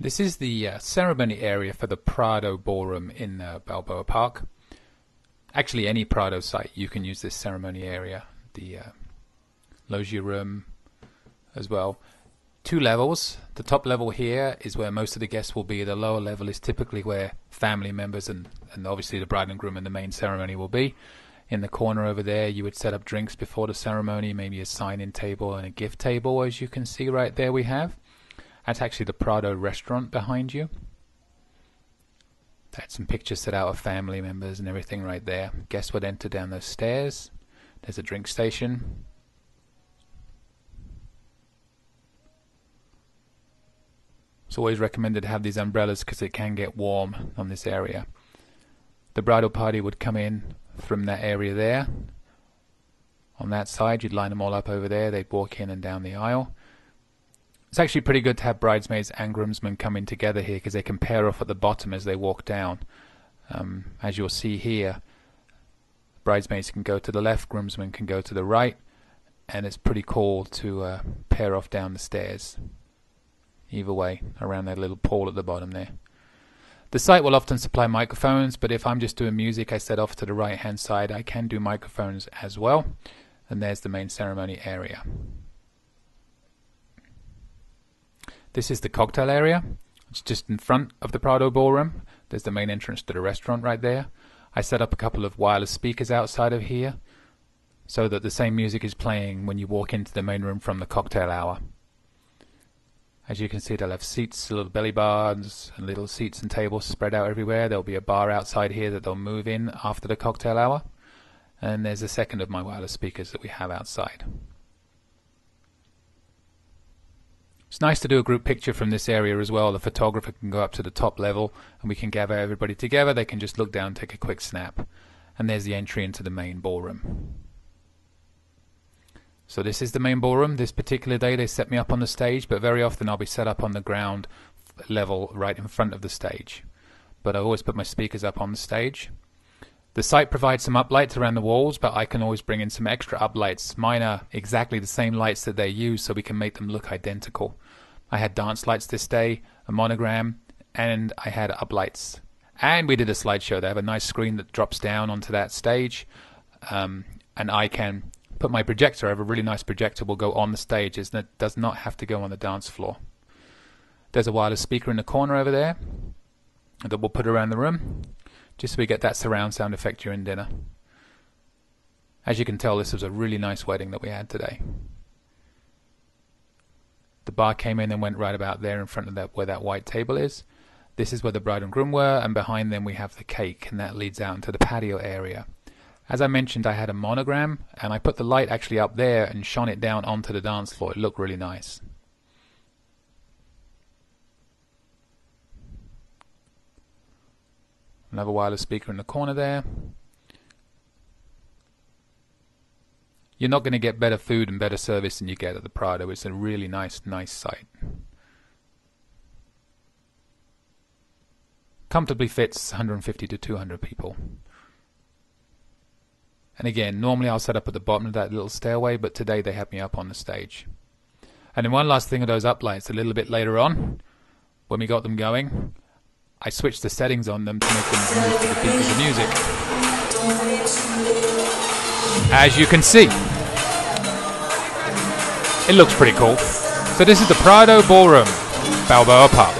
This is the ceremony area for the Prado Ballroom in Balboa Park. Actually, any Prado site you can use this ceremony area. The loggia room as well. 2 levels. The top level here is where most of the guests will be. The lower level is typically where family members and obviously the bride and groom and the main ceremony will be. In the corner over there you would set up drinks before the ceremony, maybe a sign-in table and a gift table, as you can see right there we have. That's actually the Prado restaurant behind you. That's some pictures set out of family members and everything right there. Guests would enter down those stairs. There's a drink station. It's always recommended to have these umbrellas because it can get warm on this area. The bridal party would come in from that area there. On that side, you'd line them all up over there. They'd walk in and down the aisle. It's actually pretty good to have bridesmaids and groomsmen come in together here because they can pair off at the bottom as they walk down. As you'll see here, bridesmaids can go to the left, groomsmen can go to the right, and it's pretty cool to pair off down the stairs. Either way, around that little pole at the bottom there. The site will often supply microphones, but if I'm just doing music, I set off to the right hand side. I can do microphones as well. And there's the main ceremony area. This is the cocktail area. It's just in front of the Prado Ballroom. There's the main entrance to the restaurant right there. I set up a couple of wireless speakers outside of here so that the same music is playing when you walk into the main room from the cocktail hour. As you can see, they'll have seats, little belly bars, and little seats and tables spread out everywhere. There'll be a bar outside here that they'll move in after the cocktail hour. And there's a second of my wireless speakers that we have outside. It's nice to do a group picture from this area as well. The photographer can go up to the top level and we can gather everybody together. They can just look down and take a quick snap. And there's the entry into the main ballroom. So this is the main ballroom. This particular day they set me up on the stage, but very often I'll be set up on the ground level right in front of the stage. But I always put my speakers up on the stage. The site provides some uplights around the walls, but I can always bring in some extra uplights. Mine are exactly the same lights that they use, so we can make them look identical. I had dance lights this day, a monogram, and I had uplights. And we did a slideshow. They have a nice screen that drops down onto that stage, and I can put my projector. I have a really nice projector will go on the stage, and it does not have to go on the dance floor. There's a wireless speaker in the corner over there that we'll put around the room, just so we get that surround sound effect during dinner. As you can tell, this was a really nice wedding that we had today. The bar came in and went right about there in front of that, where that white table is. This is where the bride and groom were, and behind them we have the cake, and that leads out into the patio area. As I mentioned, I had a monogram, and I put the light actually up there and shone it down onto the dance floor. It looked really nice. Another wireless speaker in the corner there. You're not going to get better food and better service than you get at the Prado. It's a really nice site. Comfortably fits 150 to 200 people. And again, normally I'll set up at the bottom of that little stairway, but today they had me up on the stage. And then one last thing of those uplights, a little bit later on, when we got them going, I switched the settings on them to make them move to the beat of the music. As you can see, it looks pretty cool. So this is the Prado Ballroom, Balboa Park.